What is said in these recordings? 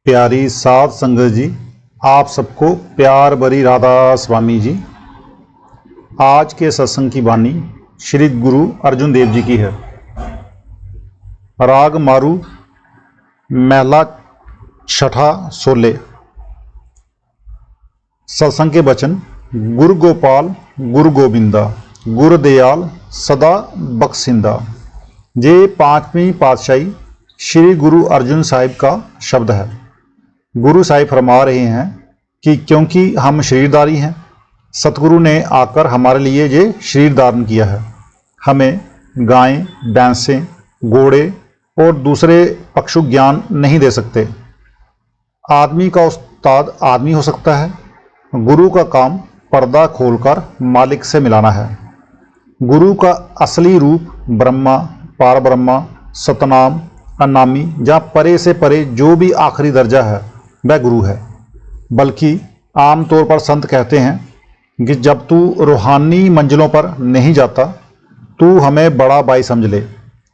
प्यारी साध संगत जी, आप सबको प्यार भरी राधा स्वामी जी। आज के सत्संग की वाणी श्री गुरु अर्जुन देव जी की है। राग मारू महला छठा सोले। सत्संग के वचन। गुरु गोपाल गुरु गोविंदा गुरु दयाल सदा बख्शिंदा। ये पांचवी पातशाही श्री गुरु अर्जुन साहिब का शब्द है। गुरु साहिब फरमा रहे हैं कि क्योंकि हम शरीरधारी हैं, सतगुरु ने आकर हमारे लिए ये शरीर धारण किया है। हमें गायें, भैंसें, घोड़े और दूसरे पशु ज्ञान नहीं दे सकते। आदमी का उस्ताद आदमी हो सकता है। गुरु का काम पर्दा खोलकर मालिक से मिलाना है। गुरु का असली रूप ब्रह्मा, पार ब्रह्मा, सतनाम, अनामी या परे से परे जो भी आखिरी दर्जा है वह गुरु है। बल्कि आम तौर पर संत कहते हैं कि जब तू रूहानी मंजिलों पर नहीं जाता, तू हमें बड़ा भाई समझ ले,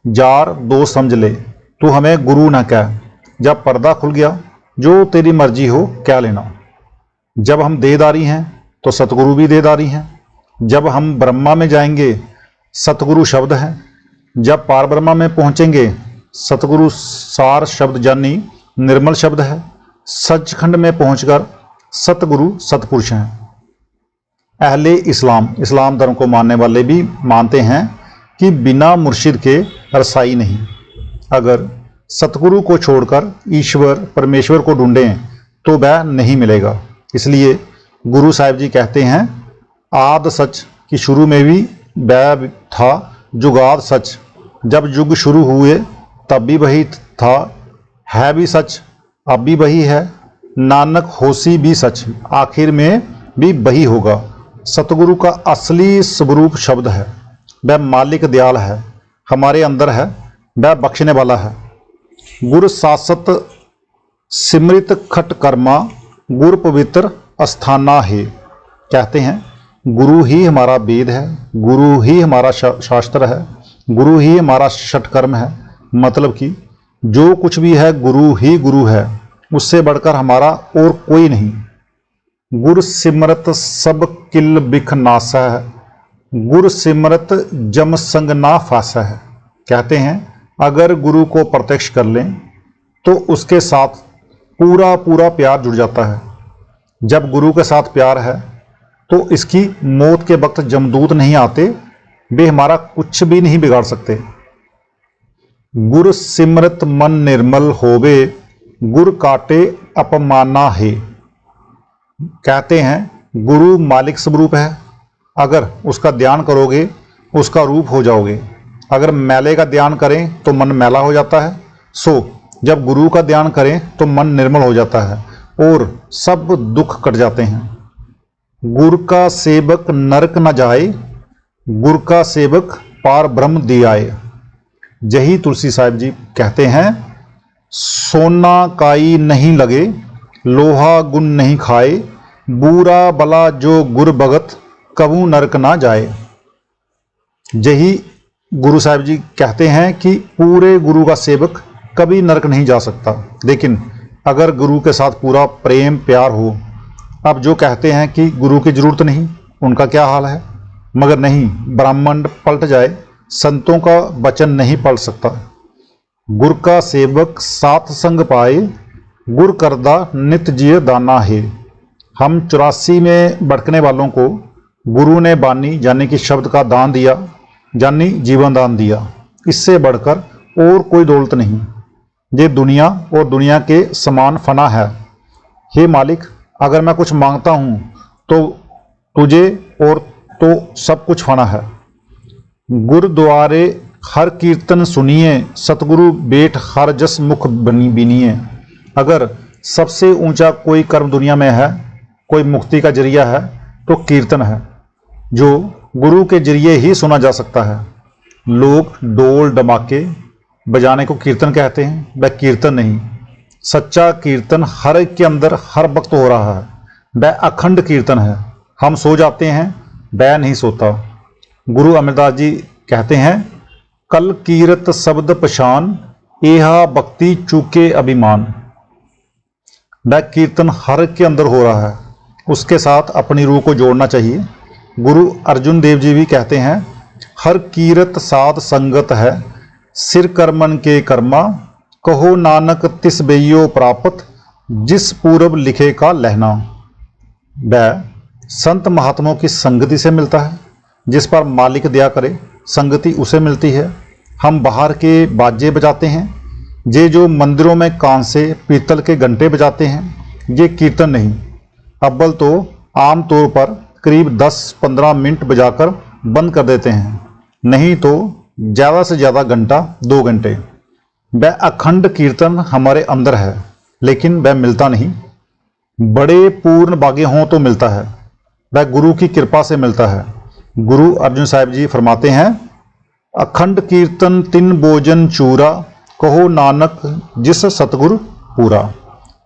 जार दोस्त समझ ले, तू हमें गुरु ना कह। जब पर्दा खुल गया, जो तेरी मर्जी हो क्या लेना। जब हम देहधारी हैं तो सतगुरु भी देहधारी हैं। जब हम ब्रह्मा में जाएंगे, सतगुरु शब्द है। जब पार ब्रह्मा में पहुंचेंगे, सतगुरु सार शब्द जानी निर्मल शब्द है। सचखंड में पहुंचकर सतगुरु सतपुरुष हैं। अहले इस्लाम धर्म को मानने वाले भी मानते हैं कि बिना मुर्शिद के रसाई नहीं। अगर सतगुरु को छोड़कर ईश्वर परमेश्वर को ढूंढें तो वह नहीं मिलेगा। इसलिए गुरु साहिब जी कहते हैं, आद सच कि शुरू में भी वह था, जुगाद सच जब युग शुरू हुए तब भी वही था, है भी सच अब भी वही है, नानक होसी भी सच आखिर में भी वही होगा। सतगुरु का असली स्वरूप शब्द है। वह मालिक दयाल है, हमारे अंदर है, वह बख्शने वाला है। गुर सासत सिमृत खट कर्मा गुर पवित्र अस्थाना है। कहते हैं गुरु ही हमारा वेद है, गुरु ही हमारा शास्त्र है, गुरु ही हमारा षटकर्म है। मतलब कि जो कुछ भी है गुरु ही गुरु है, उससे बढ़कर हमारा और कोई नहीं। गुर सिमरत सब किल बिख नासा है, गुर सिमरत जम संग ना फासा है। कहते हैं अगर गुरु को प्रत्यक्ष कर लें तो उसके साथ पूरा पूरा प्यार जुड़ जाता है। जब गुरु के साथ प्यार है तो इसकी मौत के वक्त जमदूत नहीं आते, वे हमारा कुछ भी नहीं बिगाड़ सकते। गुर सिमरत मन निर्मल होवे गुर काटे अपमाना है। कहते हैं गुरु मालिक स्वरूप है। अगर उसका ध्यान करोगे उसका रूप हो जाओगे। अगर मैले का ध्यान करें तो मन मैला हो जाता है। सो जब गुरु का ध्यान करें तो मन निर्मल हो जाता है और सब दुख कट जाते हैं। गुर का सेवक नरक न जाए, गुर का सेवक पार ब्रह्म दियाए। यही तुलसी साहिब जी कहते हैं, सोना काई नहीं लगे, लोहा गुण नहीं खाए, बुरा भला जो गुर भगत कबू नरक ना जाए। यही गुरु साहिब जी कहते हैं कि पूरे गुरु का सेवक कभी नरक नहीं जा सकता। लेकिन अगर गुरु के साथ पूरा प्रेम प्यार हो। अब जो कहते हैं कि गुरु की जरूरत नहीं, उनका क्या हाल है। मगर नहीं, ब्रह्मांड पलट जाए, संतों का वचन नहीं पलट सकता। गुर का सेवक सात संग पाए, गुर करदा नित जिय दाना है। हम 84 में भटकने वालों को गुरु ने बानी यानी कि शब्द का दान दिया, यानी जीवन दान दिया। इससे बढ़कर और कोई दौलत नहीं। ये दुनिया और दुनिया के समान फना है। हे मालिक, अगर मैं कुछ मांगता हूँ तो तुझे और तो सब कुछ फना है। गुरुद्वारे हर कीर्तन सुनिए, सतगुरु बेट हर जस मुख बीनिए। अगर सबसे ऊंचा कोई कर्म दुनिया में है, कोई मुक्ति का जरिया है तो कीर्तन है, जो गुरु के जरिए ही सुना जा सकता है। लोग डोल डमाके बजाने को कीर्तन कहते हैं, वह कीर्तन नहीं। सच्चा कीर्तन हर एक के अंदर हर वक्त हो रहा है, वह अखंड कीर्तन है। हम सो जाते हैं, वह नहीं सोता। गुरु अमरदास जी कहते हैं, कल कीरत शब्द पशान, एहा भक्ति चूके अभिमान। वह कीर्तन हर के अंदर हो रहा है, उसके साथ अपनी रूह को जोड़ना चाहिए। गुरु अर्जुन देव जी भी कहते हैं, हर कीरत साध संगत है, सिर करमन के कर्मा, कहो नानक तिस बेयो प्रापत, जिस पूरब लिखे का लहना। वह संत महात्माओं की संगति से मिलता है, जिस पर मालिक दया करे संगति उसे मिलती है। हम बाहर के बाजे बजाते हैं, ये जो मंदिरों में कांसे पीतल के घंटे बजाते हैं, ये कीर्तन नहीं। अव्वल तो आम तौर पर करीब 10-15 मिनट बजाकर बंद कर देते हैं, नहीं तो ज़्यादा से ज़्यादा घंटा 2 घंटे। वह अखंड कीर्तन हमारे अंदर है, लेकिन वह मिलता नहीं। बड़े पूर्ण भाग्य हों तो मिलता है, वह गुरु की कृपा से मिलता है। गुरु अर्जुन साहिब जी फरमाते हैं, अखंड कीर्तन तिन भोजन चूरा, कहो नानक जिस सतगुरु पूरा।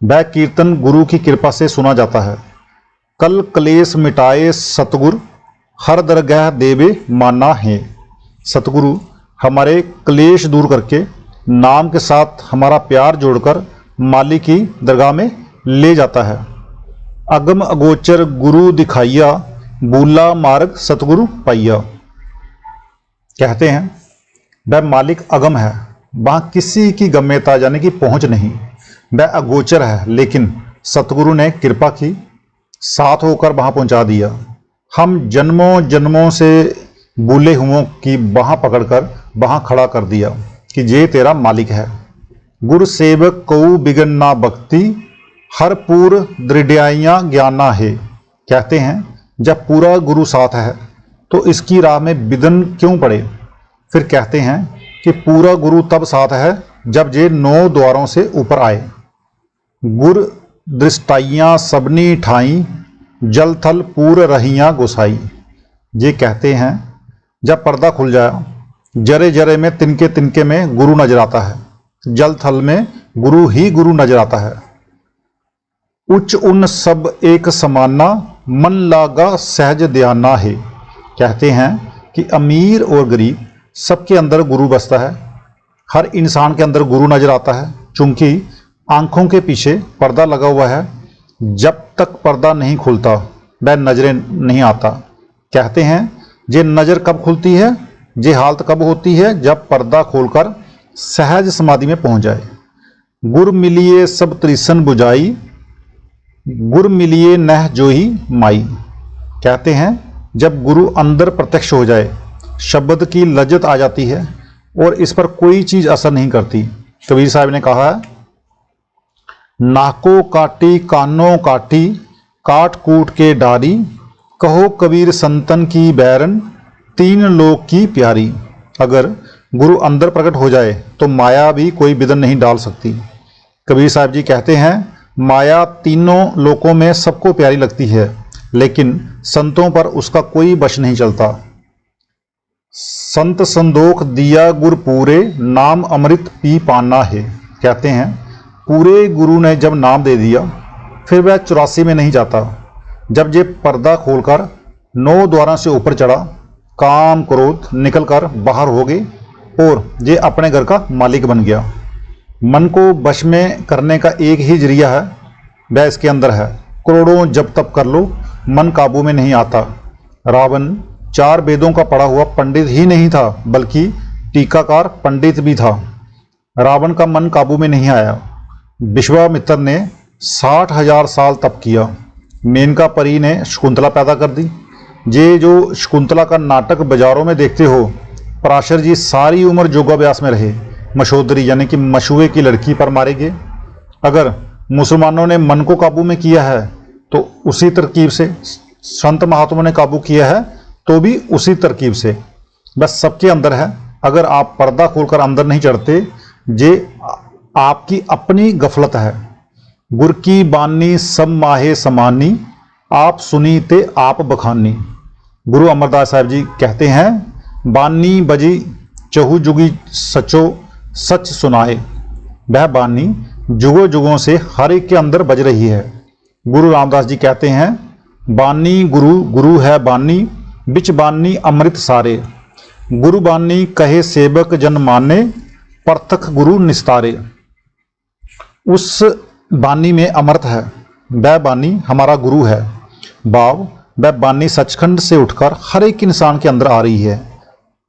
वह कीर्तन गुरु की कृपा से सुना जाता है। कल क्लेश मिटाए सतगुरु, हर दरगाह देवे माना है। सतगुरु हमारे क्लेश दूर करके नाम के साथ हमारा प्यार जोड़कर मालिक की दरगाह में ले जाता है। अगम अगोचर गुरु दिखाइया, बूला मार्ग सतगुरु पाइया। कहते हैं वह मालिक अगम है, वहाँ किसी की गम्यता यानी कि पहुँच नहीं। वह अगोचर है, लेकिन सतगुरु ने कृपा की, साथ होकर वहाँ पहुँचा दिया। हम जन्मों जन्मों से भूले हुओं की बाह पकड़कर वहाँ खड़ा कर दिया कि ये तेरा मालिक है। गुरु सेवक कऊ बिगन ना भक्ति, हर पूर दृढ़ियाइयाँ ज्ञाना है। कहते हैं जब पूरा गुरु साथ है तो इसकी राह में विघ्न क्यों पड़े। फिर कहते हैं कि पूरा गुरु तब साथ है जब ये 9 द्वारों से ऊपर आए। गुर दृष्टाइयाँ सबनी ठाई, जल थल पूर रहियाँ गोसाई। ये कहते हैं जब पर्दा खुल जाए, जरे जरे में तिनके तिनके में गुरु नजर आता है, जल थल में गुरु ही गुरु नजर आता है। उच्च उन सब एक समाना, मन लागा सहज ध्याना है। कहते हैं कि अमीर और गरीब सबके अंदर गुरु बसता है। हर इंसान के अंदर गुरु नजर आता है, चूंकि आंखों के पीछे पर्दा लगा हुआ है। जब तक पर्दा नहीं खुलता वह नजरें नहीं आता। कहते हैं ये नज़र कब खुलती है, ये हालत कब होती है, जब पर्दा खोलकर सहज समाधि में पहुंच जाए। गुर मिलिए सब त्रिसन बुझाई, गुर मिलिए नह जोही माई। कहते हैं जब गुरु अंदर प्रत्यक्ष हो जाए, शब्द की लज्जत आ जाती है और इस पर कोई चीज़ असर नहीं करती। कबीर साहब ने कहा है, नाको काटी कानों काटी, काट कूट के डारी, कहो कबीर संतन की बैरन, 3 लोक की प्यारी। अगर गुरु अंदर प्रकट हो जाए तो माया भी कोई विघ्न नहीं डाल सकती। कबीर साहब जी कहते हैं माया तीनों लोकों में सबको प्यारी लगती है, लेकिन संतों पर उसका कोई वश नहीं चलता। संत संदोख दिया गुर पूरे, नाम अमृत पी पाना है। कहते हैं पूरे गुरु ने जब नाम दे दिया फिर वह 84 में नहीं जाता। जब ये पर्दा खोलकर 9 द्वारों से ऊपर चढ़ा, काम क्रोध निकलकर बाहर हो गए और ये अपने घर का मालिक बन गया। मन को वश में करने का एक ही जरिया है, वह इसके अंदर है। करोड़ों जब तप कर लो, मन काबू में नहीं आता। रावण 4 वेदों का पढ़ा हुआ पंडित ही नहीं था, बल्कि टीकाकार पंडित भी था। रावण का मन काबू में नहीं आया। विश्वामित्र ने 60,000 साल तप किया। मेनका परी ने शकुंतला पैदा कर दी। ये जो शकुंतला का नाटक बाजारों में देखते हो, पराशर जी सारी उम्र योगाभ्यास में रहे। मशोदरी यानी कि मशुए की लड़की पर मारे गए। अगर मुसलमानों ने मन को काबू में किया है तो उसी तरकीब से, संत महात्माओं ने काबू किया है तो भी उसी तरकीब से, बस सबके अंदर है। अगर आप पर्दा खोलकर अंदर नहीं चढ़ते, ये आपकी अपनी गफलत है। गुर की बानी सब माहे समानी, आप सुनी ते आप बखानी। गुरु अमरदास साहब जी कहते हैं, बानी बजी चहु जुगी सचो सच सुनाए। वह बानी जुगों जुगों से हर एक के अंदर बज रही है। गुरु रामदास जी कहते हैं, बानी गुरु गुरु है बानी, बिच बानी अमृत सारे। गुरु बानी कहे सेवक जन माने, परतख गुरु निस्तारे। उस बानी में अमृत है, वह बानी हमारा गुरु है। भाव, वह बानी सचखंड से उठकर हर एक इंसान के अंदर आ रही है।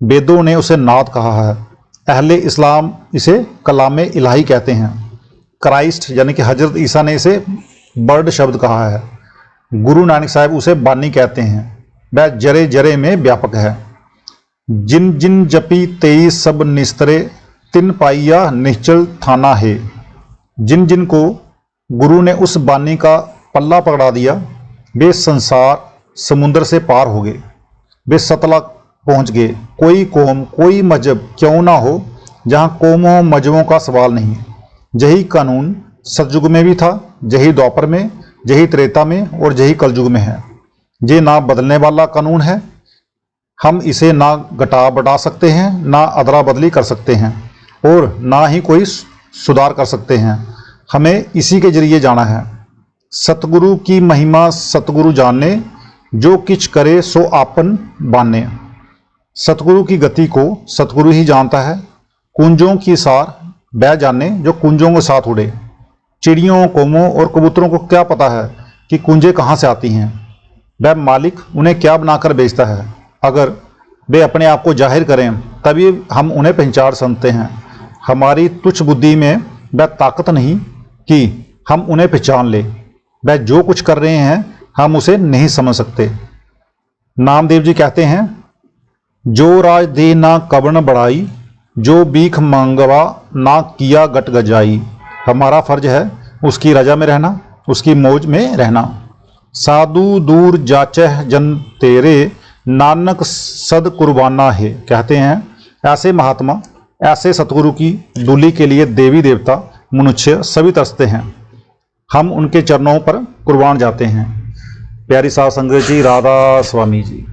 वेदों ने उसे नात कहा है। अहले इस्लाम इसे कलाम इलाही कहते हैं। क्राइस्ट यानी कि हजरत ईसा ने इसे वर्ड शब्द कहा है। गुरु नानक साहब उसे बानी कहते हैं। वह जरे जरे में व्यापक है। जिन जिन जपी 23 सब निस्तरे, तिन पाइया निश्चल थाना है। जिन जिन को गुरु ने उस बानी का पल्ला पकड़ा दिया, वे संसार समुद्र से पार हो गए, वे सतला पहुंच गए। कोई कौम, कोई मजहब क्यों ना हो जहां कौमों मजहबों का सवाल नहीं। यही कानून सतयुग में भी था, यही द्वापर में, यही त्रेता में और यही कलयुग में है। ये ना बदलने वाला कानून है। हम इसे ना घटा बढ़ा सकते हैं, ना अदला बदली कर सकते हैं और ना ही कोई सुधार कर सकते हैं। हमें इसी के जरिए जाना है। सतगुरु की महिमा सतगुरु जाने, जो किछ करे सो आपन बाने। सतगुरु की गति को सतगुरु ही जानता है। कुंजों की सार वह जाने जो कुंजों के साथ उड़े। चिड़ियों, कौमों और कबूतरों को क्या पता है कि कुंजें कहाँ से आती हैं? वह मालिक उन्हें क्या बनाकर बेचता है? अगर वे अपने आप को जाहिर करें तभी हम उन्हें पहचान सकते हैं। हमारी तुच्छ बुद्धि में वह ताकत नहीं कि हम उन्हें पहचान ले। वह जो कुछ कर रहे हैं हम उसे नहीं समझ सकते। नामदेव जी कहते हैं, जो राज दे ना कबन बढ़ाई, जो भीख मांगवा ना किया गट गजाई। हमारा फर्ज है उसकी रजा में रहना, उसकी मौज में रहना। साधु दूर जाचह जन तेरे, नानक सद कुर्बाना है। कहते हैं ऐसे महात्मा, ऐसे सतगुरु की दूली के लिए देवी देवता मनुष्य सभी तरसते हैं। हम उनके चरणों पर कुर्बान जाते हैं। प्यारी साध संगत जी, राधा स्वामी जी।